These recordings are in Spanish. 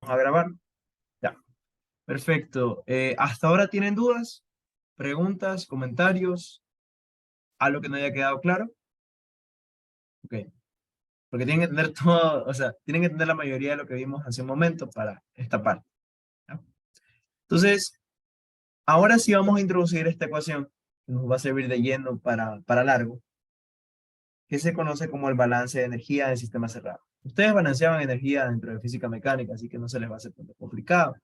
a grabar. Ya, perfecto. ¿Hasta ahora tienen dudas, preguntas, comentarios? ¿Algo que no haya quedado claro? Ok, porque tienen que entender todo, o sea, tienen que entender la mayoría de lo que vimos hace un momento para esta parte. ¿Ya? Entonces, ahora sí vamos a introducir esta ecuación que nos va a servir de lleno para largo, que se conoce como el balance de energía del sistema cerrado. Ustedes balanceaban energía dentro de física mecánica, así que no se les va a hacer tanto complicado.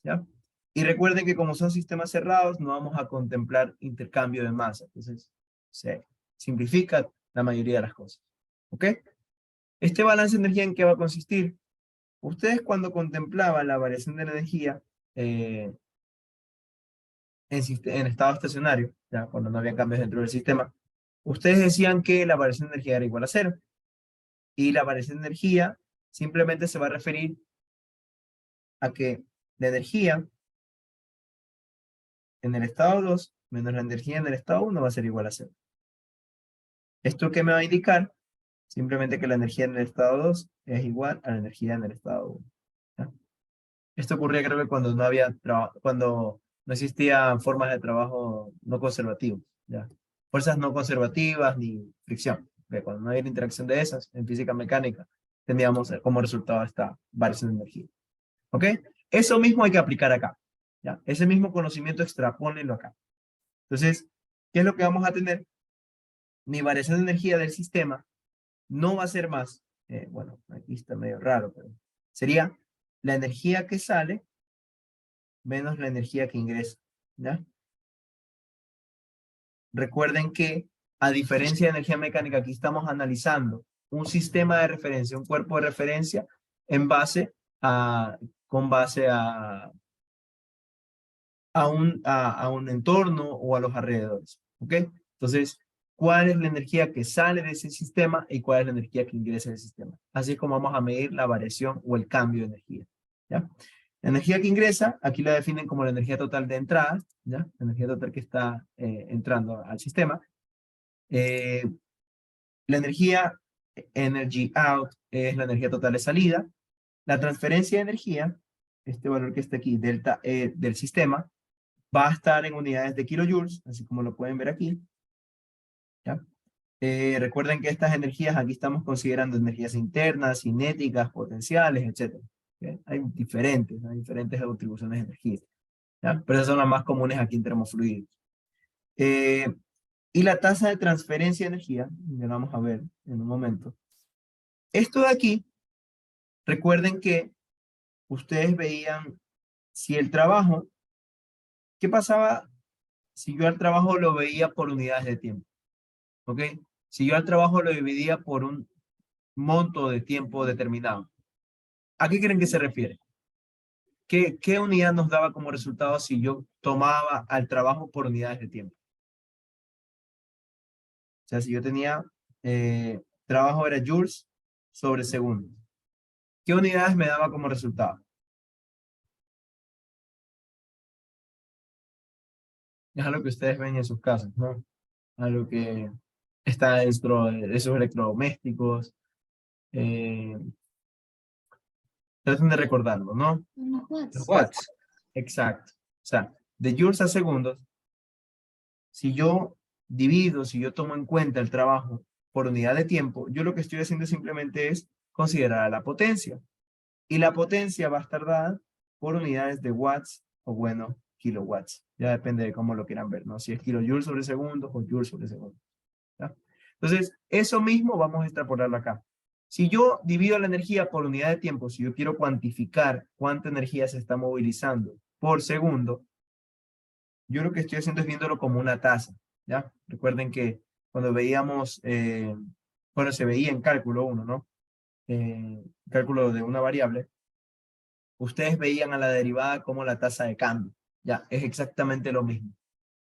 ¿Ya? Y recuerden que como son sistemas cerrados, no vamos a contemplar intercambio de masa. Entonces, se simplifica la mayoría de las cosas. ¿Ok? Este balance de energía, ¿en qué va a consistir? Ustedes cuando contemplaban la variación de la energía eh, en estado estacionario, ya cuando no había cambios dentro del sistema, ustedes decían que la variación de energía era igual a cero. Y la variación de energía simplemente se va a referir a que la energía en el estado 2 menos la energía en el estado 1 va a ser igual a cero. ¿Esto qué me va a indicar? Simplemente que la energía en el estado 2 es igual a la energía en el estado 1. ¿Ya? Esto ocurría creo que cuando no había cuando no existían formas de trabajo no conservativas. ¿Ya? Fuerzas no conservativas ni fricción. ¿Ve? Cuando no había interacción de esas en física mecánica, teníamos como resultado esta variación de energía. ¿Ok? Eso mismo hay que aplicar acá. ¿Ya? Ese mismo conocimiento extrapólenlo acá. Entonces, ¿qué es lo que vamos a tener? Mi variación de energía del sistema no va a ser más, bueno, aquí está medio raro, pero sería la energía que sale menos la energía que ingresa. ¿Ya? Recuerden que, a diferencia de energía mecánica, aquí estamos analizando un sistema de referencia, un cuerpo de referencia, en base con base a un entorno o a los alrededores. ¿Ok? Entonces, ¿cuál es la energía que sale de ese sistema y cuál es la energía que ingresa en el sistema? Así es como vamos a medir la variación o el cambio de energía. ¿Ya? La energía que ingresa, aquí la definen como la energía total de entrada, ¿ya? La energía total que está entrando al sistema. La energía energy out es la energía total de salida. La transferencia de energía, este valor que está aquí, delta E del sistema, va a estar en unidades de kilojoules, así como lo pueden ver aquí. ¿Ya? Recuerden que estas energías, aquí estamos considerando energías internas, cinéticas, potenciales, etc. ¿Okay? Hay diferentes atribuciones de energía. ¿Ya? Pero esas son las más comunes aquí en termofluidos. Y la tasa de transferencia de energía, ya la vamos a ver en un momento. Esto de aquí, recuerden que ustedes veían si el trabajo, ¿qué pasaba si yo al trabajo lo veía por unidades de tiempo? ¿Ok? Si yo al trabajo lo dividía por un monto de tiempo determinado. ¿A qué creen que se refiere? ¿Qué unidad nos daba como resultado si yo tomaba al trabajo por unidades de tiempo? O sea, si yo tenía trabajo era joules sobre segundos. ¿Qué unidades me daba como resultado? Es algo que ustedes ven en sus casas, ¿no? Algo que está dentro de esos electrodomésticos. Eh, Traten de recordarlo, ¿no? Los watts. Exacto. O sea, de joules a segundos, si yo divido, si yo tomo en cuenta el trabajo por unidad de tiempo, yo lo que estoy haciendo simplemente es considerar la potencia. Y la potencia va a estar dada por unidades de watts o, bueno, kilowatts. Ya depende de cómo lo quieran ver, ¿no? Si es kilojoules sobre segundos o joules sobre segundos. ¿Ya? Entonces, eso mismo vamos a extrapolarlo acá. Si yo divido la energía por unidad de tiempo, si yo quiero cuantificar cuánta energía se está movilizando por segundo, yo lo que estoy haciendo es viéndolo como una tasa, ¿ya? Recuerden que cuando veíamos, cuando se veía en cálculo 1, ¿no? Cálculo de una variable, ustedes veían a la derivada como la tasa de cambio, ¿ya? Es exactamente lo mismo.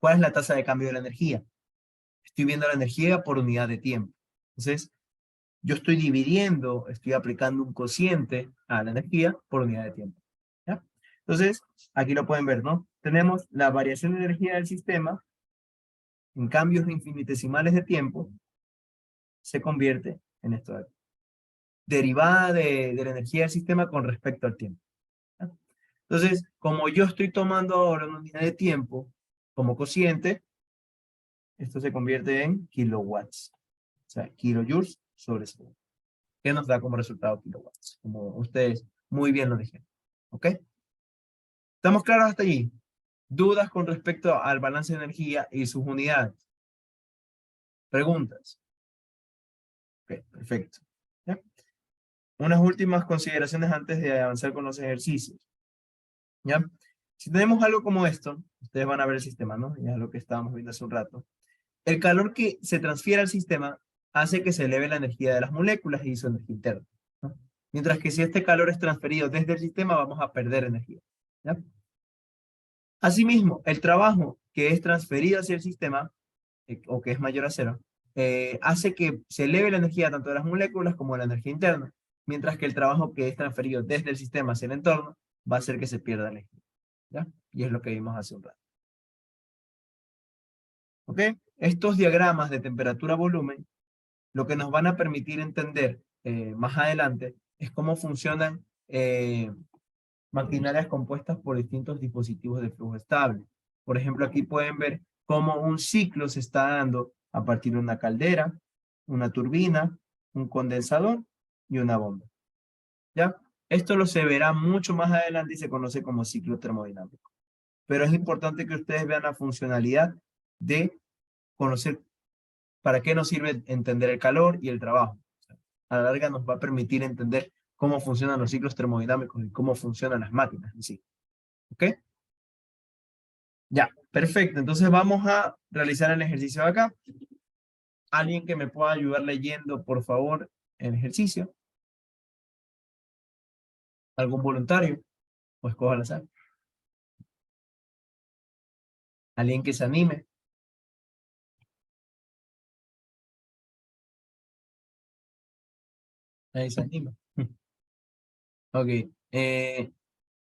¿Cuál es la tasa de cambio de la energía? Estoy viendo la energía por unidad de tiempo. Entonces, yo estoy dividiendo, estoy aplicando un cociente a la energía por unidad de tiempo, ¿ya? Entonces, aquí lo pueden ver, ¿no? Tenemos la variación de energía del sistema en cambios infinitesimales de tiempo, se convierte en esto de aquí. Derivada de la energía del sistema con respecto al tiempo. Entonces, como yo estoy tomando ahora una unidad de tiempo como cociente, esto se convierte en kilowatts. O sea, kilojoules sobre segundo. Que nos da como resultado kilowatts. Como ustedes muy bien lo dijeron. ¿Ok? ¿Estamos claros hasta allí? ¿Dudas con respecto al balance de energía y sus unidades? ¿Preguntas? Ok, perfecto. ¿Ya? Unas últimas consideraciones antes de avanzar con los ejercicios. ¿Ya? Si tenemos algo como esto, ustedes van a ver el sistema, ¿no? Ya es lo que estábamos viendo hace un rato. El calor que se transfiere al sistema hace que se eleve la energía de las moléculas y su energía interna, ¿no? Mientras que si este calor es transferido desde el sistema, vamos a perder energía. ¿Ya? Asimismo, el trabajo que es transferido hacia el sistema, o que es mayor a cero, hace que se eleve la energía tanto de las moléculas como de la energía interna, mientras que el trabajo que es transferido desde el sistema hacia el entorno va a hacer que se pierda energía. ¿Ya? Y es lo que vimos hace un rato. ¿Ok? Estos diagramas de temperatura-volumen lo que nos van a permitir entender más adelante es cómo funcionan maquinarias compuestas por distintos dispositivos de flujo estable. Por ejemplo, aquí pueden ver cómo un ciclo se está dando a partir de una caldera, una turbina, un condensador y una bomba. ¿Ya? Esto lo se verá mucho más adelante y se conoce como ciclo termodinámico. Pero es importante que ustedes vean la funcionalidad de conocer para qué nos sirve entender el calor y el trabajo. A la larga nos va a permitir entender cómo funcionan los ciclos termodinámicos y cómo funcionan las máquinas en sí. ¿Ok? Ya, perfecto. Entonces vamos a realizar el ejercicio de acá. ¿Alguien que me pueda ayudar leyendo, por favor, el ejercicio? ¿Algún voluntario? O escoja al azar. ¿Alguien que se anime? Nadie se anima. Ok.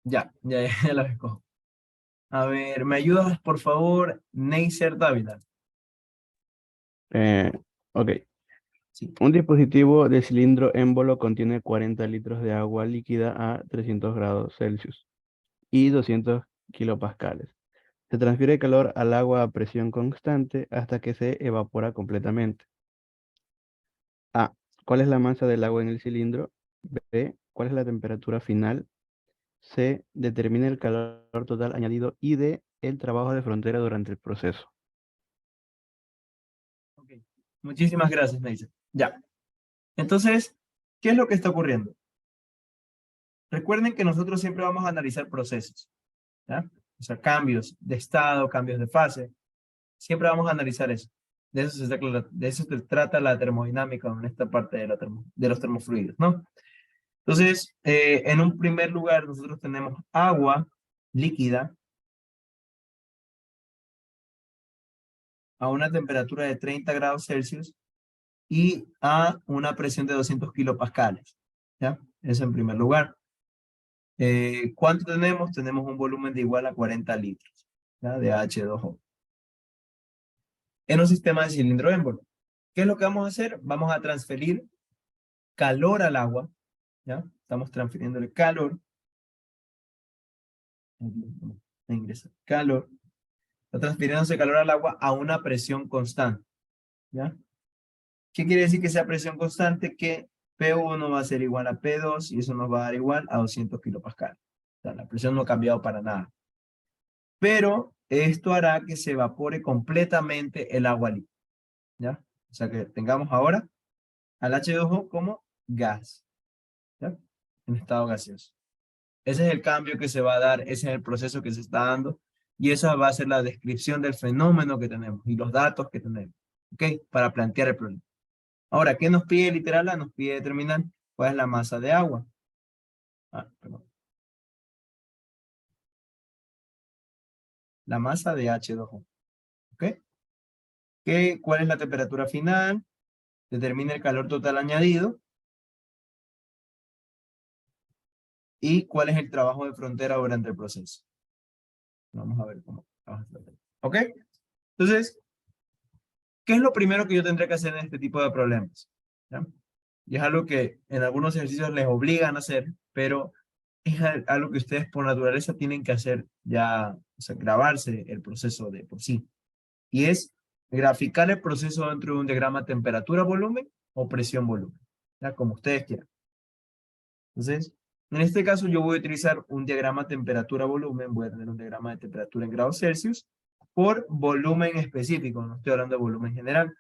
Ya lo escojo. A ver, ¿me ayudas, por favor, Neisser Dávila? Eh, ok. Sí. Un dispositivo de cilindro émbolo contiene 40 litros de agua líquida a 300 grados Celsius y 200 kilopascales. Se transfiere calor al agua a presión constante hasta que se evapora completamente. A. ¿Cuál es la masa del agua en el cilindro? B. ¿Cuál es la temperatura final? C. Determina el calor total añadido y D. El trabajo de frontera durante el proceso. Ok. Muchísimas gracias, Neisser. Ya. Entonces, ¿qué es lo que está ocurriendo? Recuerden que nosotros siempre vamos a analizar procesos, ¿ya? O sea, cambios de estado, cambios de fase. Siempre vamos a analizar eso. De eso se trata la termodinámica en esta parte de, de los termofluidos, ¿no? Entonces, en un primer lugar, nosotros tenemos agua líquida a una temperatura de 30 grados Celsius y a una presión de 200 kilopascales, ¿ya? Eso en primer lugar. ¿Cuánto tenemos? Tenemos un volumen de igual a 40 litros, ¿ya? De H2O. En un sistema de cilindro émbolo. ¿Qué es lo que vamos a hacer? Vamos a transferir calor al agua, ¿ya? Estamos transfiriendo calor. Ingresa calor. Está transfiriéndose calor al agua a una presión constante, ¿ya? ¿Qué quiere decir que sea presión constante? Que P1 va a ser igual a P2 y eso nos va a dar igual a 200 kilopascales. O sea, la presión no ha cambiado para nada. Pero esto hará que se evapore completamente el agua líquida, ¿ya? O sea que tengamos ahora al H2O como gas, ¿ya? En estado gaseoso. Ese es el cambio que se va a dar, ese es el proceso que se está dando y esa va a ser la descripción del fenómeno que tenemos y los datos que tenemos, ¿ok? Para plantear el problema. Ahora, ¿qué nos pide literal A? Nos pide determinar cuál es la masa de agua. Perdón. La masa de H2O, ¿ok? ¿Cuál es la temperatura final? Determina el calor total añadido. ¿Y cuál es el trabajo de frontera durante el proceso? Vamos a ver cómo trabaja el frontera. ¿Ok? Entonces, ¿qué es lo primero que yo tendré que hacer en este tipo de problemas? ¿Ya? Y es algo que en algunos ejercicios les obligan a hacer, pero es algo que ustedes por naturaleza tienen que hacer ya, o sea, grabarse el proceso de por sí. Y es graficar el proceso dentro de un diagrama temperatura-volumen o presión-volumen, ya como ustedes quieran. Entonces, en este caso yo voy a utilizar un diagrama temperatura-volumen, voy a tener un diagrama de temperatura en grados Celsius por volumen específico, no estoy hablando de volumen general,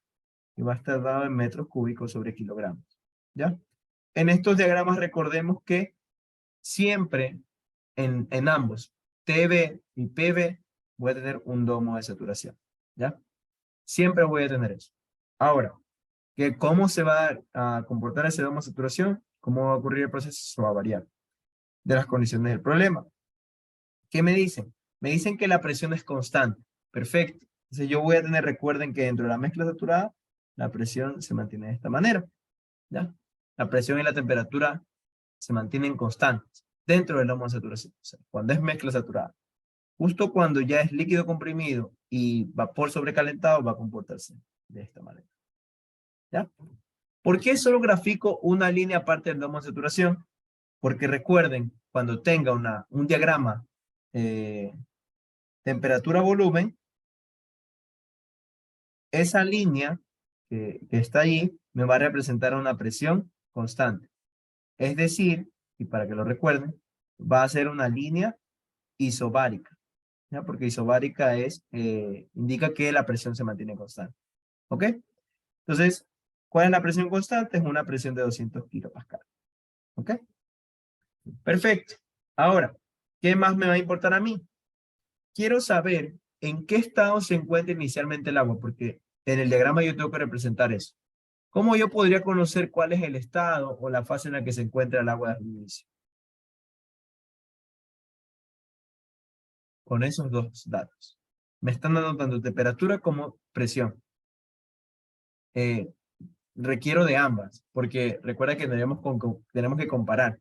y va a estar dado en metros cúbicos sobre kilogramos, ¿ya? En estos diagramas recordemos que siempre en ambos, TB y PB, voy a tener un domo de saturación, ¿ya? Siempre voy a tener eso. Ahora, ¿cómo se va a comportar ese domo de saturación? ¿Cómo va a ocurrir el proceso? Eso va a variar de las condiciones del problema. ¿Qué me dicen? Me dicen que la presión es constante. Perfecto. Entonces yo voy a tener, recuerden que dentro de la mezcla saturada, la presión se mantiene de esta manera, ¿ya? La presión y la temperatura se mantienen constantes dentro del domo de saturación. O sea, cuando es mezcla saturada. Justo cuando ya es líquido comprimido y vapor sobrecalentado, va a comportarse de esta manera, ¿ya? ¿Por qué solo grafico una línea aparte del domo de saturación? Porque recuerden, cuando tenga un diagrama temperatura-volumen, esa línea que está allí me va a representar una presión constante. Es decir, y para que lo recuerden, va a ser una línea isobárica, ¿ya? Porque isobárica indica que la presión se mantiene constante. ¿Ok? Entonces, ¿cuál es la presión constante? Es una presión de 200 kilopascal. ¿Ok? Perfecto. Ahora, ¿qué más me va a importar a mí? Quiero saber en qué estado se encuentra inicialmente el agua, porque en el diagrama yo tengo que representar eso. ¿Cómo yo podría conocer cuál es el estado o la fase en la que se encuentra el agua desde el inicio? Con esos dos datos. Me están dando tanto temperatura como presión. Requiero de ambas, porque recuerda que tenemos que comparar,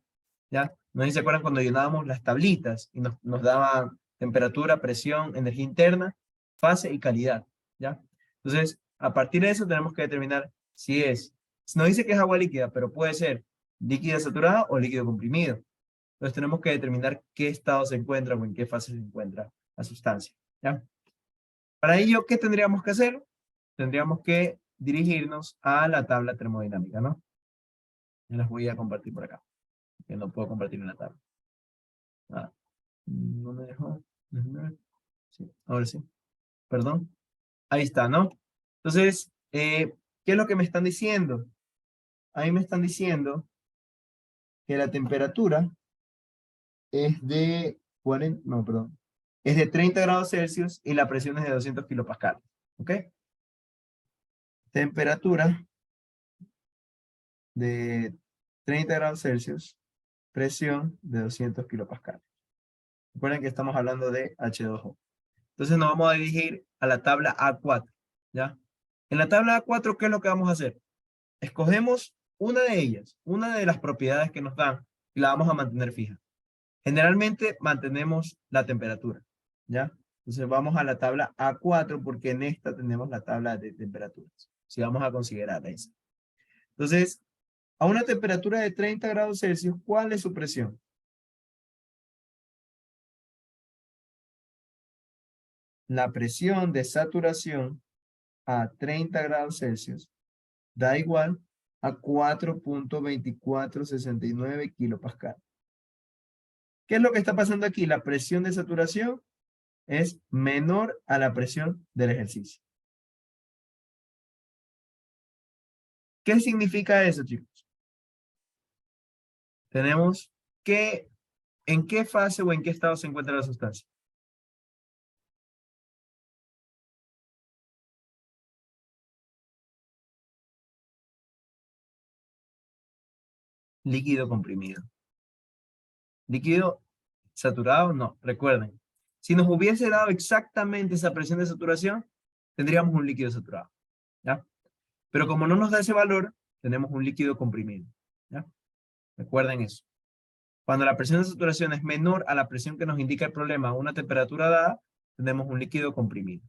¿ya? No sé si se acuerdan cuando llenábamos las tablitas y nos daban temperatura, presión, energía interna, fase y calidad, ¿ya? Entonces, a partir de eso tenemos que determinar si nos dice que es agua líquida, pero puede ser líquida saturada o líquido comprimido. Entonces tenemos que determinar qué estado se encuentra o en qué fase se encuentra la sustancia, ¿ya? Para ello, ¿qué tendríamos que hacer? Tendríamos que dirigirnos a la tabla termodinámica, ¿no? Yo las voy a compartir por acá, que no puedo compartir en la tabla. Ah, no me dejó. Sí, ahora sí. Perdón. Ahí está, ¿no? Entonces, ¿qué es lo que me están diciendo? Ahí me están diciendo que la temperatura es de 40, no, perdón, es de 30 grados Celsius y la presión es de 200 kilopascales, ¿ok? Temperatura de 30 grados Celsius, presión de 200 kilopascales. Recuerden que estamos hablando de H2O. Entonces nos vamos a dirigir a la tabla A4, ¿ya? En la tabla A4, ¿qué es lo que vamos a hacer? Escogemos una de ellas, una de las propiedades que nos dan, y la vamos a mantener fija. Generalmente mantenemos la temperatura, ¿ya? Entonces vamos a la tabla A4 porque en esta tenemos la tabla de temperaturas. Si vamos a considerar esa. Entonces, a una temperatura de 30 grados Celsius, ¿cuál es su presión? La presión de saturación a 30 grados Celsius da igual a 4.2469 kilopascal. ¿Qué es lo que está pasando aquí? La presión de saturación es menor a la presión del ejercicio. ¿Qué significa eso, chicos? Tenemos que, ¿en qué fase o en qué estado se encuentra la sustancia? Líquido comprimido. Líquido saturado, no. Recuerden, si nos hubiese dado exactamente esa presión de saturación, tendríamos un líquido saturado, ¿ya? Pero como no nos da ese valor, tenemos un líquido comprimido, ¿ya? Recuerden eso. Cuando la presión de saturación es menor a la presión que nos indica el problema a una temperatura dada, tenemos un líquido comprimido.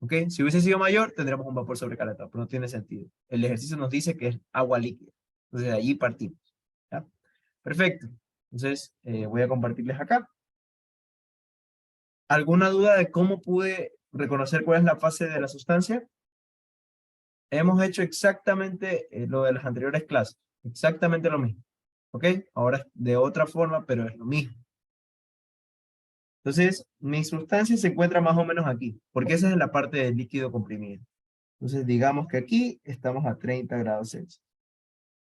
¿Ok? Si hubiese sido mayor, tendríamos un vapor sobrecalentado, pero no tiene sentido. El ejercicio nos dice que es agua líquida. Entonces de allí partimos, ¿ya? Perfecto. Entonces, voy a compartirles acá. ¿Alguna duda de cómo pude reconocer cuál es la fase de la sustancia? Hemos hecho exactamente lo de las anteriores clases. Exactamente lo mismo. ¿Ok? Ahora de otra forma, pero es lo mismo. Entonces, mi sustancia se encuentra más o menos aquí, porque esa es la parte del líquido comprimido. Entonces, digamos que aquí estamos a 30 grados Celsius.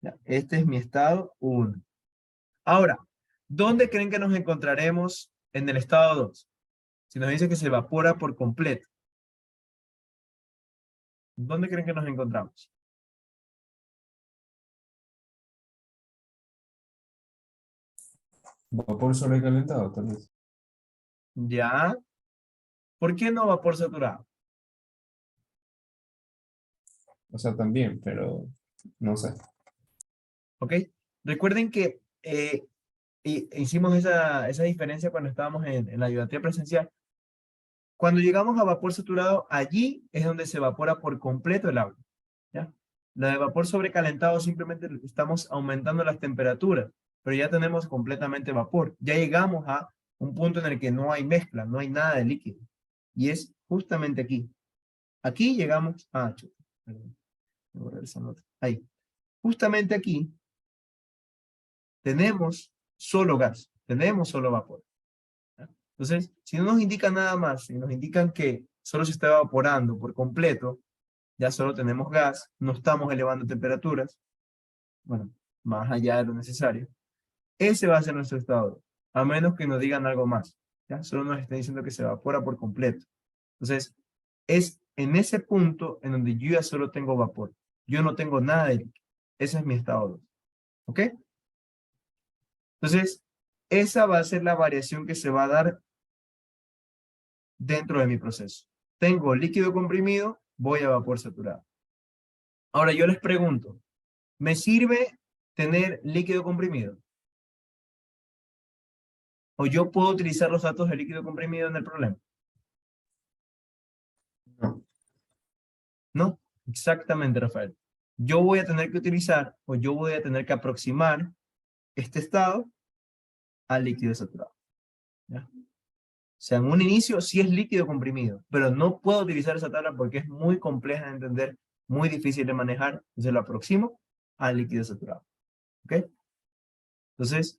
Ya, este es mi estado 1. Ahora, ¿dónde creen que nos encontraremos en el estado 2? Si nos dice que se evapora por completo. ¿Dónde creen que nos encontramos? Vapor sobrecalentado, tal vez. ¿Ya? ¿Por qué no vapor saturado? O sea, también, pero no sé. ¿Ok? Recuerden que hicimos esa diferencia cuando estábamos en la ayudantía presencial. Cuando llegamos a vapor saturado, allí es donde se evapora por completo el agua. ¿Ya? La de vapor sobrecalentado simplemente estamos aumentando las temperaturas, pero ya tenemos completamente vapor. Ya llegamos a un punto en el que no hay mezcla, no hay nada de líquido. Y es justamente aquí. Aquí llegamos a... perdón, voy a borrar esa nota. Ahí. Justamente aquí tenemos solo gas, tenemos solo vapor. ¿Ya? Entonces, si no nos indican nada más, si nos indican que solo se está evaporando por completo, ya solo tenemos gas, no estamos elevando temperaturas, bueno, más allá de lo necesario, ese va a ser nuestro estado, a menos que nos digan algo más, ¿ya? Solo nos están diciendo que se evapora por completo. Entonces, es en ese punto en donde yo ya solo tengo vapor, yo no tengo nada de líquido, ese es mi estado 2, ¿ok? Entonces, esa va a ser la variación que se va a dar dentro de mi proceso. Tengo líquido comprimido, voy a vapor saturado. Ahora yo les pregunto, ¿me sirve tener líquido comprimido? ¿O yo puedo utilizar los datos de líquido comprimido en el problema? No. No, exactamente, Rafael. Yo voy a tener que utilizar, o yo voy a tener que aproximar este estado al líquido saturado. ¿Ya? O sea, en un inicio sí es líquido comprimido, pero no puedo utilizar esa tabla porque es muy compleja de entender, muy difícil de manejar, entonces lo aproximo al líquido saturado. ¿Ok? Entonces,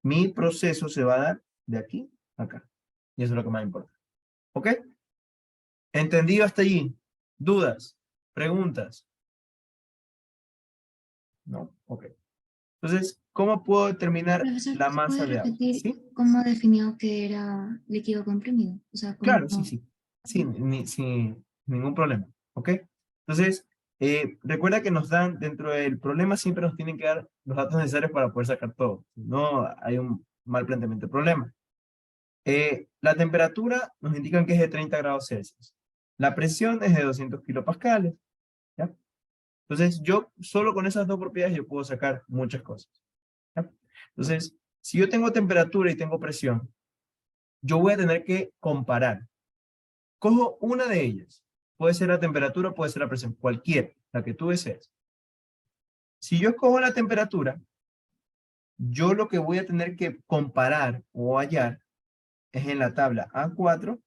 mi proceso se va a dar de aquí a acá. Y eso es lo que más importa. ¿Ok? ¿Entendido hasta allí? ¿Dudas? ¿Preguntas? ¿No? Ok. Entonces, ¿cómo puedo determinar Profesor, la ¿puede masa de agua? repetir ¿Sí? cómo definió que era líquido comprimido? O sea, Claro, sí, cómo... sí. Sí, sin ningún problema. ¿Ok? Entonces, recuerda que nos dan, dentro del problema siempre nos tienen que dar los datos necesarios para poder sacar todo. No hay un mal planteamiento de problema. La temperatura nos indican que es de 30 grados Celsius. La presión es de 200 kilopascales. ¿Ya? Entonces, yo solo con esas dos propiedades yo puedo sacar muchas cosas. ¿Ya? Entonces, si yo tengo temperatura y tengo presión, yo voy a tener que comparar. Cojo una de ellas. Puede ser la temperatura, puede ser la presión, cualquiera, la que tú desees. Si yo escojo la temperatura, yo lo que voy a tener que comparar o hallar es en la tabla A4,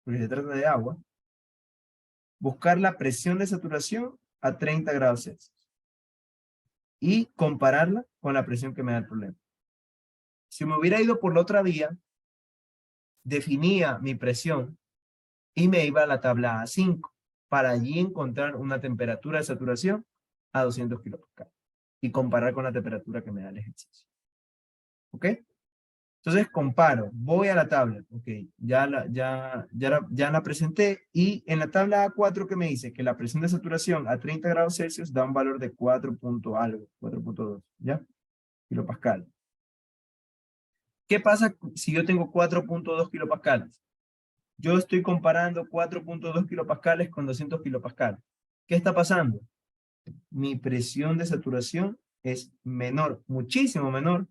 porque se trata de agua, buscar la presión de saturación a 30 grados Celsius y compararla con la presión que me da el problema. Si me hubiera ido por la otra vía, definía mi presión y me iba a la tabla A5 para allí encontrar una temperatura de saturación a 200 kilopascales y comparar con la temperatura que me da el ejercicio. ¿Ok? Entonces comparo, voy a la tabla, ok, ya la presenté y en la tabla A4 que me dice que la presión de saturación a 30 grados Celsius da un valor de 4 punto algo, 4.2, ¿ya? Kilopascal. ¿Qué pasa si yo tengo 4.2 kilopascales? Yo estoy comparando 4.2 kilopascales con 200 kilopascales. ¿Qué está pasando? Mi presión de saturación es menor, muchísimo menor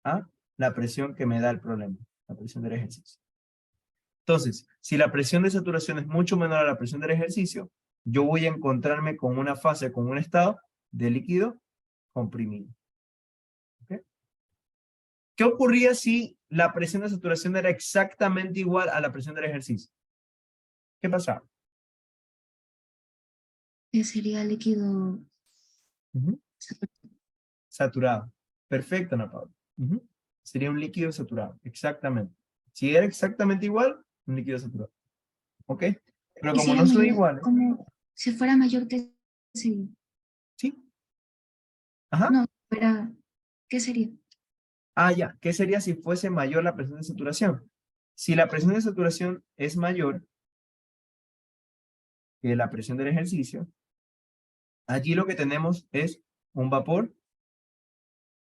a la presión que me da el problema, la presión del ejercicio. Entonces, si la presión de saturación es mucho menor a la presión del ejercicio, yo voy a encontrarme con una fase, con un estado de líquido comprimido. ¿Okay? ¿Qué ocurría si la presión de saturación era exactamente igual a la presión del ejercicio? ¿Qué pasaba? ¿Qué sería líquido Ujú. saturado? Saturado. Perfecto, Ana Paula. Ujú. Sería un líquido saturado, exactamente. Si era exactamente igual, un líquido saturado. ¿Ok? Pero Y si como era no son mayor, iguales, como si fuera mayor, ¿qué sería? ¿sí? Ajá. No, fuera, ¿qué sería? Ah, ya. ¿Qué sería si fuese mayor la presión de saturación? Si la presión de saturación es mayor que la presión del ejercicio, allí lo que tenemos es un vapor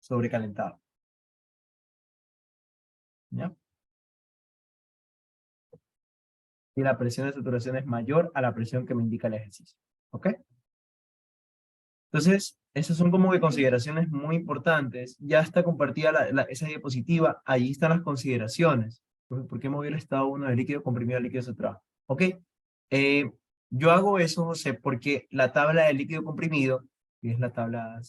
sobrecalentado. ¿Ya? Y la presión de saturación es mayor a la presión que me indica el ejercicio. ¿Ok? Entonces, esas son como que consideraciones muy importantes. Ya está compartida esa diapositiva. Allí están las consideraciones. ¿Por qué moví el estado 1 de líquido comprimido a líquido saturado? ¿Ok? Yo hago eso, José, porque la tabla de líquido comprimido, que es la tabla,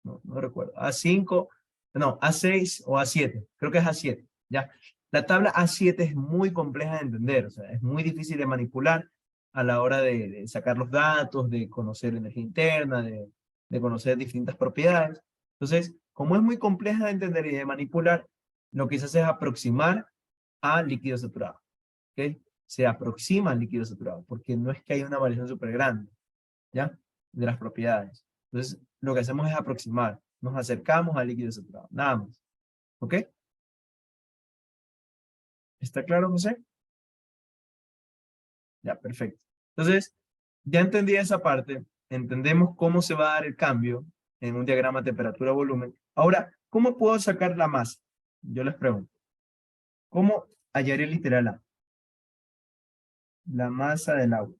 no recuerdo, A5, no, A6 o A7, creo que es A7, ¿ya? La tabla A7 es muy compleja de entender, o sea, es muy difícil de manipular a la hora de sacar los datos, de conocer la energía interna, de conocer distintas propiedades. Entonces, como es muy compleja de entender y de manipular, lo que se hace es aproximar a líquido saturado. ¿Ok? Se aproxima al líquido saturado, porque no es que haya una variación súper grande, ¿ya? De las propiedades. Entonces, lo que hacemos es aproximar. Nos acercamos al líquido saturado, nada más. ¿Ok? ¿Está claro, José? Ya, perfecto. Entonces, ya entendí esa parte, entendemos cómo se va a dar el cambio en un diagrama temperatura-volumen. Ahora, ¿cómo puedo sacar la masa? Yo les pregunto, ¿cómo hallaré literal la masa del agua?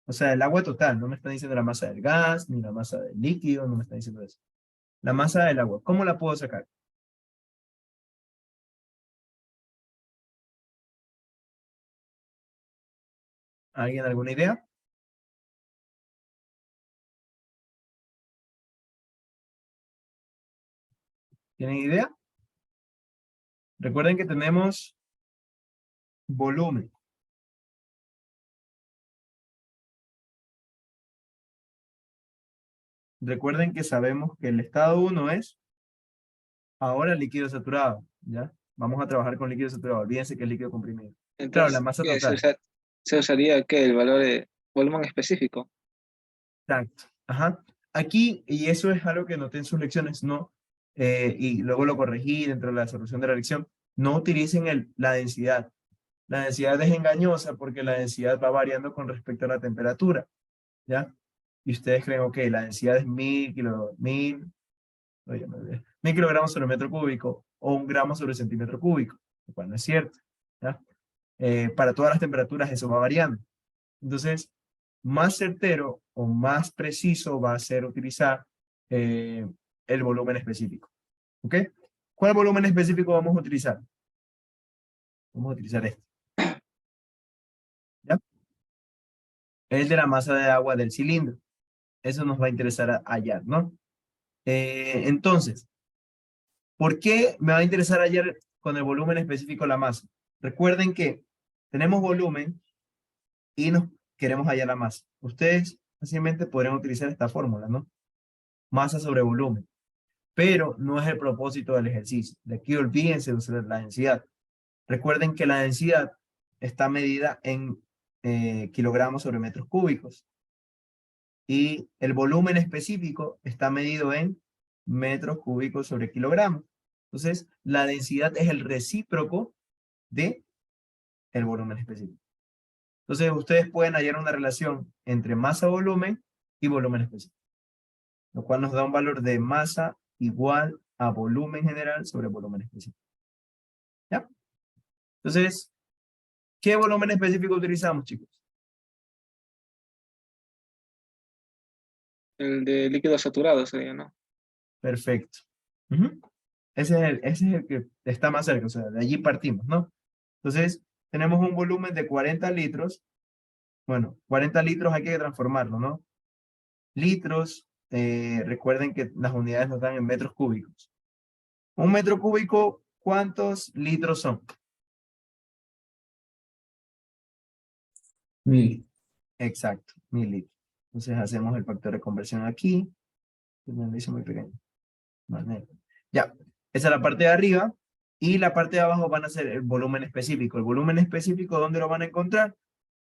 O sea, el agua total, no me están diciendo la masa del gas, ni la masa del líquido, no me están diciendo eso. La masa del agua, ¿cómo la puedo sacar? ¿Alguien alguna idea? ¿Tienen idea? Recuerden que tenemos volumen. Recuerden que sabemos que el estado 1 es ahora líquido saturado, ¿ya? Vamos a trabajar con líquido saturado. Olvídense que es líquido comprimido. Claro, la Entonces, masa ¿qué total. se usaría qué? El valor de volumen específico. Exacto. Ajá. Aquí, y eso es algo que noté en sus lecciones, no, y luego lo corregí dentro de la solución de la lección, no utilicen la densidad. La densidad es engañosa porque la densidad va variando con respecto a la temperatura, ¿ya? Y ustedes creen, ok, la densidad es 1000 kilogramos sobre metro cúbico o 1 gramo sobre centímetro cúbico, lo cual no es cierto, ¿ya? Para todas las temperaturas eso va variando. Entonces, más certero o más preciso va a ser utilizar el volumen específico. ¿Ok? ¿Cuál volumen específico vamos a utilizar? Vamos a utilizar este. ¿Ya? El de la masa de agua del cilindro. Eso nos va a interesar hallar, ¿no? Entonces, ¿por qué me va a interesar hallar con el volumen específico la masa? Recuerden que tenemos volumen y nos queremos hallar la masa. Ustedes fácilmente podrían utilizar esta fórmula, ¿no? Masa sobre volumen. Pero no es el propósito del ejercicio. De aquí olvídense de usar la densidad. Recuerden que la densidad está medida en kilogramos sobre metros cúbicos y el volumen específico está medido en metros cúbicos sobre kilogramos. Entonces, la densidad es el recíproco de el volumen específico. Entonces, ustedes pueden hallar una relación entre masa-volumen y volumen específico, lo cual nos da un valor de masa igual a volumen general sobre volumen específico. ¿Ya? Entonces, ¿qué volumen específico utilizamos, chicos? El de líquido saturado sería, ¿no? Perfecto. Ujú. Ese es el que está más cerca, o sea, de allí partimos, ¿no? Entonces, tenemos un volumen de 40 litros. Bueno, 40 litros hay que transformarlo, ¿no? Litros, recuerden que las unidades nos dan en metros cúbicos. Un metro cúbico, ¿cuántos litros son? 1000. Exacto, 1000 litros. Entonces hacemos el factor de conversión aquí. Lo hice muy pequeño. Vale. Ya, esa es la parte de arriba. Y la parte de abajo van a ser el volumen específico. El volumen específico, ¿dónde lo van a encontrar?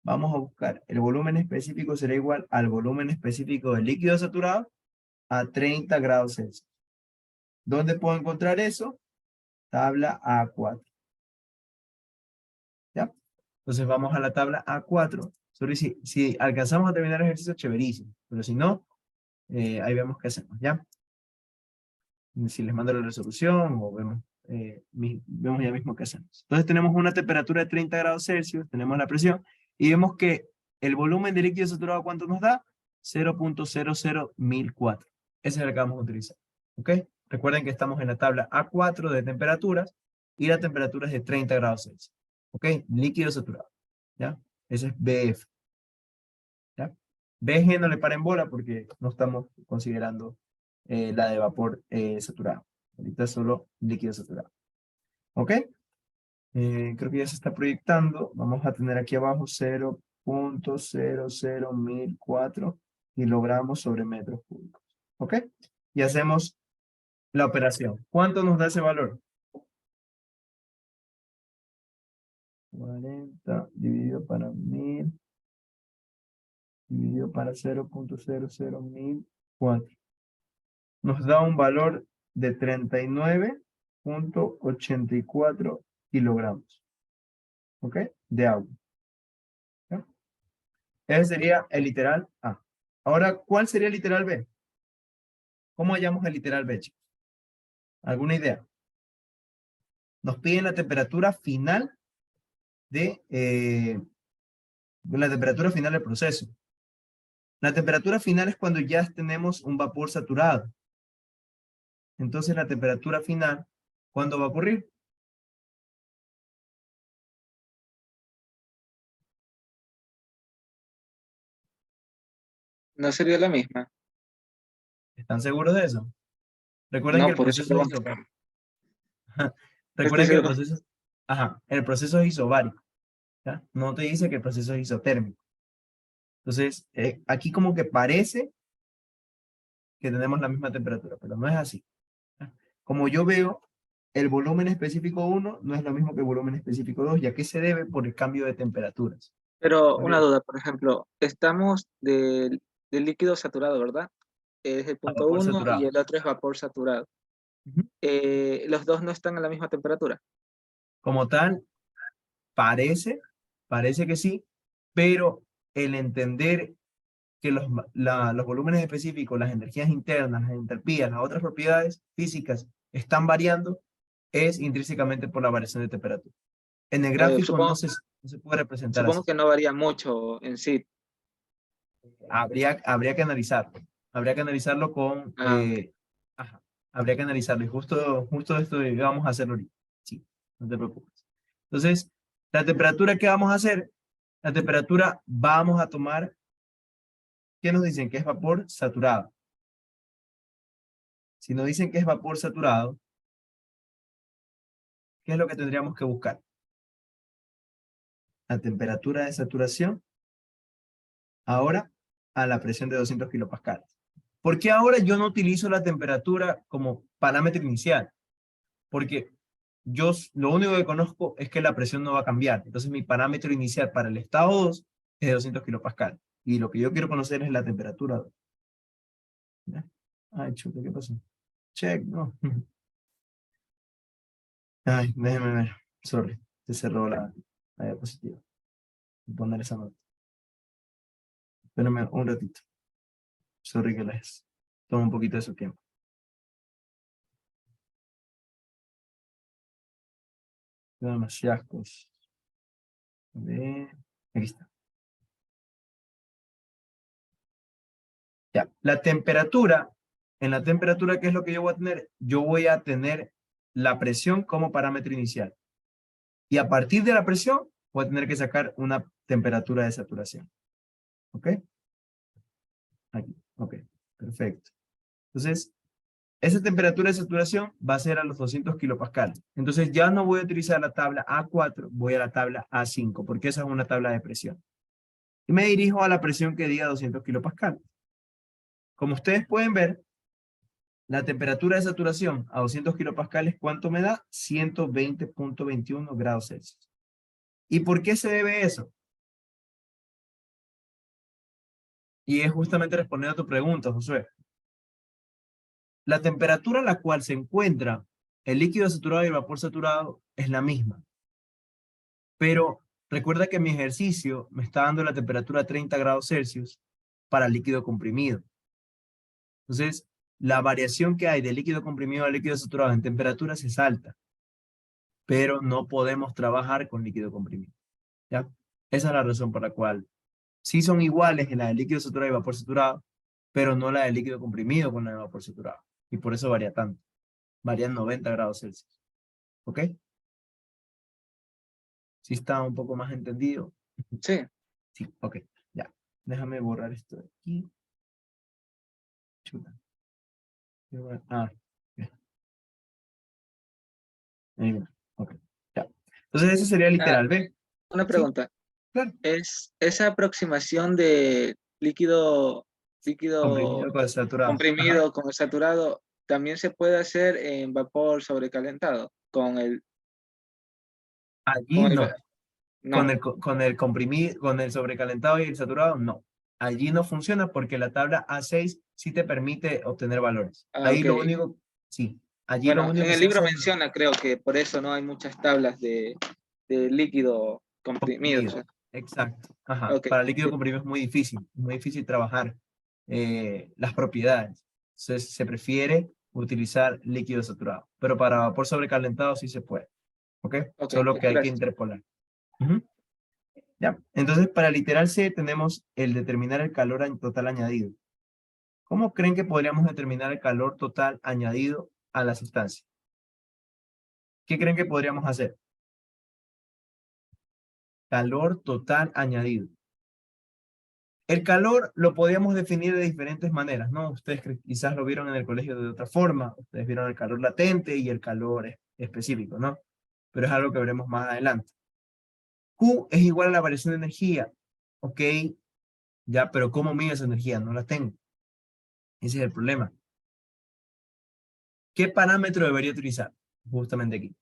Vamos a buscar. El volumen específico será igual al volumen específico del líquido saturado a 30 grados Celsius. ¿Dónde puedo encontrar eso? Tabla A4. ¿Ya? Entonces vamos a la tabla A4. Si alcanzamos a terminar el ejercicio, chéverísimo. Pero si no, ahí vemos qué hacemos, ¿ya? Si les mando la resolución o vemos, vemos ya mismo qué hacemos. Entonces tenemos una temperatura de 30 grados Celsius, tenemos la presión, y vemos que el volumen de líquido saturado, ¿cuánto nos da? 0.001004. Ese es el que vamos a utilizar. ¿Ok? Recuerden que estamos en la tabla A4 de temperaturas, y la temperatura es de 30 grados Celsius. ¿Ok? Líquido saturado. ¿Ya? Ese es BF. ¿Ya? BG no le paren bola porque no estamos considerando la de vapor saturado. Ahorita es solo líquido saturado. ¿Ok? Creo que ya se está proyectando. Vamos a tener aquí abajo 0.001004 kilogramos sobre metros cúbicos. ¿Ok? Y hacemos la operación. ¿Cuánto nos da ese valor? 40 dividido para 1000 dividido para 0.001004. Nos da un valor de 39.84 kilogramos. ¿Ok? De agua. ¿Ya? Ese sería el literal A. Ahora, ¿cuál sería el literal B? ¿Cómo hallamos el literal B, chicos? ¿Alguna idea? Nos piden la temperatura final de la temperatura final del proceso. La temperatura final es cuando ya tenemos un vapor saturado. Entonces, la temperatura final, ¿cuándo va a ocurrir? No sería la misma. ¿Están seguros de eso? Recuerden que No, el por eso proceso es pregunto. isobárico. No estoy Recuerden que el seguro. proceso, el proceso es isobárico. ¿Ya? No te dice que el proceso es isotérmico. Entonces, aquí como que parece que tenemos la misma temperatura, pero no es así. ¿Ya? Como yo veo, el volumen específico 1 no es lo mismo que el volumen específico 2, ya que se debe por el cambio de temperaturas. Pero ¿Ok? una duda, por ejemplo, estamos del líquido saturado, ¿verdad? Es el A punto vapor 1 y saturado. el otro es vapor saturado. Ujú. Los dos no están a la misma temperatura. Como tal, parece que sí, pero el entender que los volúmenes específicos, las energías internas, las entalpías, las otras propiedades físicas están variando, es intrínsecamente por la variación de temperatura. En el gráfico Supongo, no se puede representar supongo así. que no varía mucho en sí. Habría que analizarlo. Habría que analizarlo con... Ok. habría que analizarlo. Y justo esto vamos a hacerlo ahorita. Sí, no te preocupes. Entonces, la temperatura que vamos a hacer, la temperatura vamos a tomar, ¿qué nos dicen? Que es vapor saturado. Si nos dicen que es vapor saturado, ¿qué es lo que tendríamos que buscar? La temperatura de saturación ahora a la presión de 200 kilopascales. ¿Por qué ahora yo no utilizo la temperatura como parámetro inicial? Porque yo lo único que conozco es que la presión no va a cambiar. Entonces mi parámetro inicial para el estado 2 es de 200 kilopascales. Y lo que yo quiero conocer es la temperatura 2. ¿Ya? Ay, chuta, ¿qué pasó? Check, no. Ay, déjeme ver. Sorry, se cerró la diapositiva. Voy a poner esa nota. Espérenme un ratito. Sorry que les tomo un poquito de su tiempo. Tengo demasiadas cosas. A ver, aquí está. Ya, la temperatura, en la temperatura, ¿qué es lo que yo voy a tener? Yo voy a tener la presión como parámetro inicial. Y a partir de la presión, voy a tener que sacar una temperatura de saturación. ¿Ok? Aquí, ok, perfecto. Entonces, esa temperatura de saturación va a ser a los 200 kilopascales. Entonces ya no voy a utilizar la tabla A4, voy a la tabla A5, porque esa es una tabla de presión. Y me dirijo a la presión que diga 200 kilopascales. Como ustedes pueden ver, la temperatura de saturación a 200 kilopascales, ¿cuánto me da? 120.21 grados Celsius. ¿Y por qué se debe eso? Y es justamente respondiendo a tu pregunta, Josué. La temperatura a la cual se encuentra el líquido saturado y el vapor saturado es la misma. Pero recuerda que mi ejercicio me está dando la temperatura a 30 grados Celsius para el líquido comprimido. Entonces, la variación que hay de líquido comprimido a líquido saturado en temperatura se salta. Pero no podemos trabajar con líquido comprimido. ¿Ya? Esa es la razón por la cual sí son iguales en la de líquido saturado y vapor saturado, pero no la de líquido comprimido con la de vapor saturado. Y por eso varía tanto. Varían 90 grados Celsius. ¿Ok? ¿Sí está un poco más entendido? Sí. Sí, ok. Ya. Déjame borrar esto de aquí. Chuta. Ah, ya. Ahí va. Ok. Ya. Entonces ese sería literal, ¿ve? Una Sí, pregunta. claro. ¿Es esa aproximación de líquido Comprimido con saturado. Ajá. comprimido con el saturado también se puede hacer en vapor sobrecalentado con el Allí con el no. no. Con el comprimido, con el sobrecalentado y el saturado, no. Allí no funciona porque la tabla A6 sí te permite obtener valores. Ah, Ahí ok. lo único, sí. Allí lo Bueno, único en que el se libro hace es menciona, creo que por eso no hay muchas tablas de líquido comprimido. O comprimido. sea, Exacto. Ajá. ok. Para líquido comprimido es muy difícil trabajar las propiedades. Entonces se prefiere utilizar líquido saturado. Pero para vapor sobrecalentado sí se puede. ¿Ok? Ok, Solo que hay que gracias. interpolar. Ujú. Ya. Entonces, para literal C tenemos el determinar el calor total añadido. ¿Cómo creen que podríamos determinar el calor total añadido a la sustancia? ¿Qué creen que podríamos hacer? Calor total añadido. El calor lo podíamos definir de diferentes maneras, ¿no? Ustedes quizás lo vieron en el colegio de otra forma. Ustedes vieron el calor latente y el calor específico, ¿no? Pero es algo que veremos más adelante. Q es igual a la variación de energía. Ok, ya, pero ¿cómo mido esa energía? No la tengo. Ese es el problema. ¿Qué parámetro debería utilizar? Justamente aquí.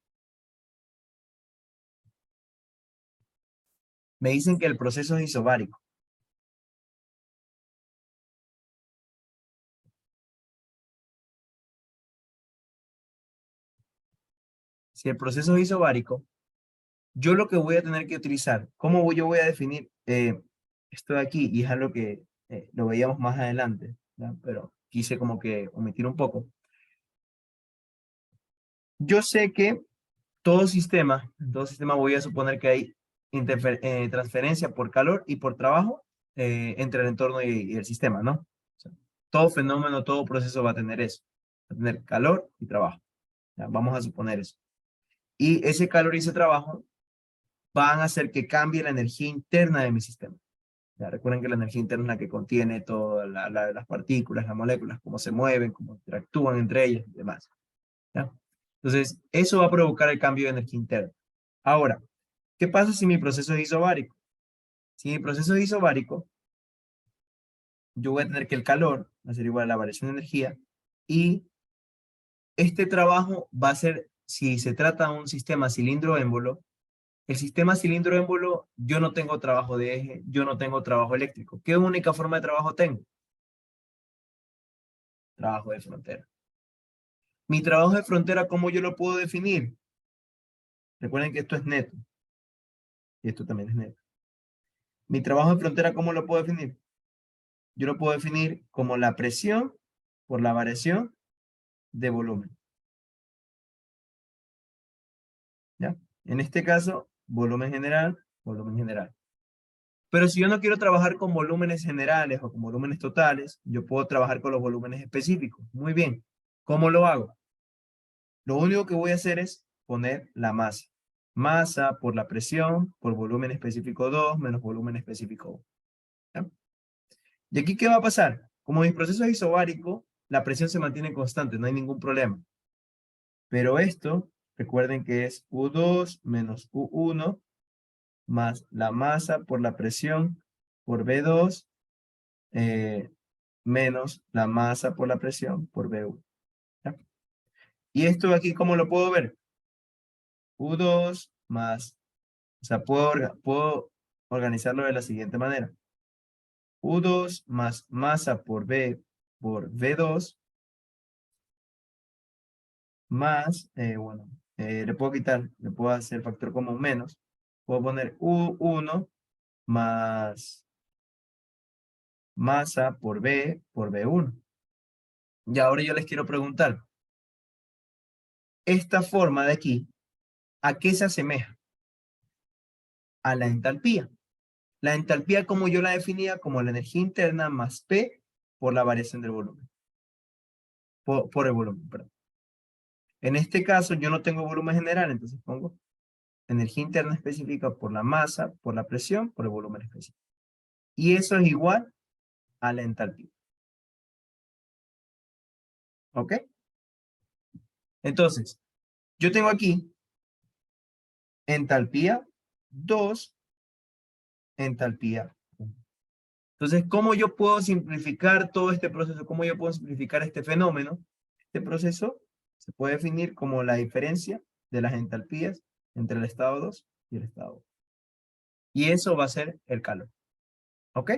Me dicen que el proceso es isobárico. Si el proceso es isobárico, yo lo que voy a tener que utilizar, yo voy a definir esto de aquí? Y es algo que lo veíamos más adelante, ¿ya? Pero quise como que omitir un poco. Yo sé que en todo sistema voy a suponer que hay transferencia por calor y por trabajo entre el entorno y el sistema, ¿no? O sea, todo fenómeno, todo proceso va a tener eso. Va a tener calor y trabajo. ¿Ya? Vamos a suponer eso. Y ese calor y ese trabajo van a hacer que cambie la energía interna de mi sistema. Ya, recuerden que la energía interna es la que contiene todas las partículas, las moléculas, cómo se mueven, cómo interactúan entre ellas y demás. ¿Ya? Entonces, eso va a provocar el cambio de energía interna. Ahora, ¿qué pasa si mi proceso es isobárico? Si mi proceso es isobárico, yo voy a tener que el calor va a ser igual a la variación de energía y este trabajo va a ser, si se trata de un sistema cilindro-émbolo, el sistema cilindro-émbolo, yo no tengo trabajo de eje, yo no tengo trabajo eléctrico. ¿Qué única forma de trabajo tengo? Trabajo de frontera. Mi trabajo de frontera, ¿cómo yo lo puedo definir? Recuerden que esto es neto. Y esto también es neto. Mi trabajo de frontera, ¿cómo lo puedo definir? Yo lo puedo definir como la presión por la variación de volumen. ¿Ya? En este caso, volumen general, volumen general. Pero si yo no quiero trabajar con volúmenes generales o con volúmenes totales, yo puedo trabajar con los volúmenes específicos. Muy bien. ¿Cómo lo hago? Lo único que voy a hacer es poner la masa. Masa por la presión, por volumen específico 2 menos volumen específico 1. ¿Ya? ¿Y aquí qué va a pasar? Como mi proceso es isobárico, la presión se mantiene constante, no hay ningún problema. Pero esto, recuerden que es U2 menos U1 más la masa por la presión por V2 menos la masa por la presión por V1. ¿Ya? Y esto aquí, ¿cómo lo puedo ver? U2 más, o sea, puedo organizarlo de la siguiente manera. U2 más masa por V2 más, bueno, le puedo quitar, le puedo hacer factor común menos. Puedo poner U1 más masa por V1. Y ahora yo les quiero preguntar, esta forma de aquí, ¿a qué se asemeja? A la entalpía. La entalpía, como yo la definía, como la energía interna más P por la variación del volumen. Por el volumen, perdón. En este caso, yo no tengo volumen general, entonces pongo energía interna específica por la masa, por la presión, por el volumen específico. Y eso es igual a la entalpía. ¿Ok? Entonces, yo tengo aquí entalpía 2, entalpía 1. Entonces, ¿cómo yo puedo simplificar todo este proceso? ¿Cómo yo puedo simplificar este fenómeno? Este proceso se puede definir como la diferencia de las entalpías entre el estado 2 y el estado 1. Y eso va a ser el calor. ¿Ok?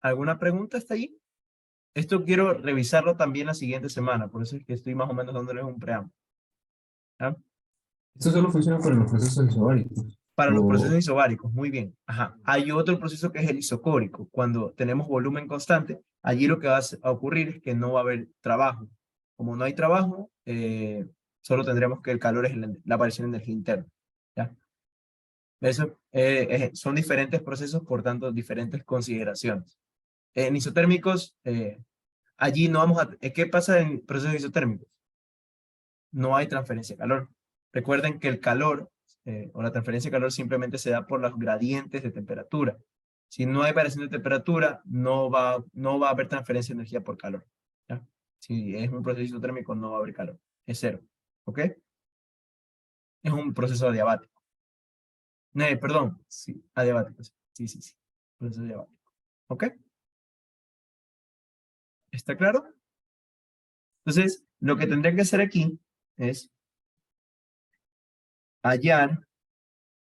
¿Alguna pregunta hasta allí? Esto quiero revisarlo también la siguiente semana, por eso es que estoy más o menos dándoles un preámbulo. ¿Ah? Esto solo funciona para los procesos isobáricos. Para los O- procesos isobáricos, muy bien. Ajá. Hay otro proceso que es el isocórico. Cuando tenemos volumen constante, allí lo que va a ocurrir es que no va a haber trabajo. Como no hay trabajo, solo tendremos que el calor es la aparición de energía interna. ¿Ya? Eso, son diferentes procesos, por tanto, diferentes consideraciones. En isotérmicos, allí no vamos a... ¿Qué pasa en procesos isotérmicos? No hay transferencia de calor. Recuerden que el calor o la transferencia de calor simplemente se da por los gradientes de temperatura. Si no hay variación de temperatura, no va a haber transferencia de energía por calor. ¿Ya? Si es un proceso isotérmico, no va a haber calor. Es cero. ¿Ok? Es un proceso adiabático. Perdón. Sí, adiabático. Sí, sí, sí. Proceso adiabático. ¿Ok? ¿Está claro? Entonces, lo que tendría que hacer aquí es hallar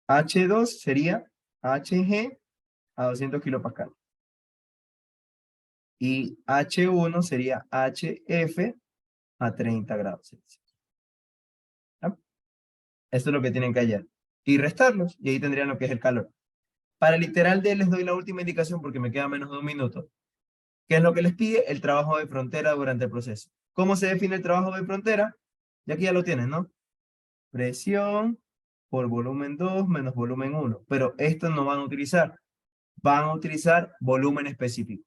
H2 sería Hg a 200 kilopascal. Y H1 sería HF a 30 grados Celsius. ¿Ya? Esto es lo que tienen que hallar. Y restarlos, y ahí tendrían lo que es el calor. Para el literal D les doy la última indicación porque me queda menos de un minuto. ¿Qué es lo que les pide? El trabajo de frontera durante el proceso. ¿Cómo se define el trabajo de frontera? Y aquí ya lo tienen, ¿no? Presión por volumen 2 menos volumen 1. Pero esto no van a utilizar. Van a utilizar volumen específico.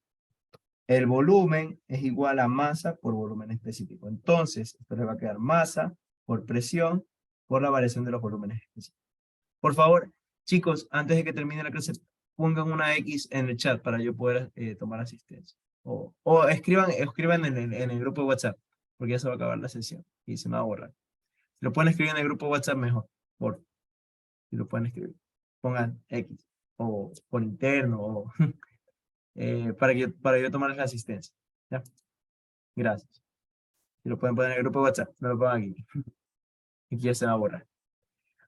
El volumen es igual a masa por volumen específico. Entonces, esto le va a quedar masa por presión por la variación de los volúmenes específicos. Por favor, chicos, antes de que termine la clase, pongan una X en el chat para yo poder tomar asistencia. O escriban en el grupo de WhatsApp, porque ya se va a acabar la sesión y se me va a borrar. Si lo pueden escribir en el grupo de WhatsApp, mejor. Si lo pueden escribir. Pongan X o por interno o para yo tomarles la asistencia. ¿Ya? Gracias. Si lo pueden poner en el grupo de WhatsApp, no lo pongan aquí. Aquí ya se va a borrar.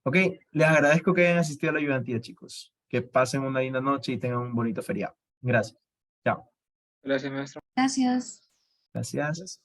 Ok, les agradezco que hayan asistido a la ayudantía, chicos. Que pasen una linda noche y tengan un bonito feriado. Gracias. Chao. Gracias, maestro. Gracias. Gracias.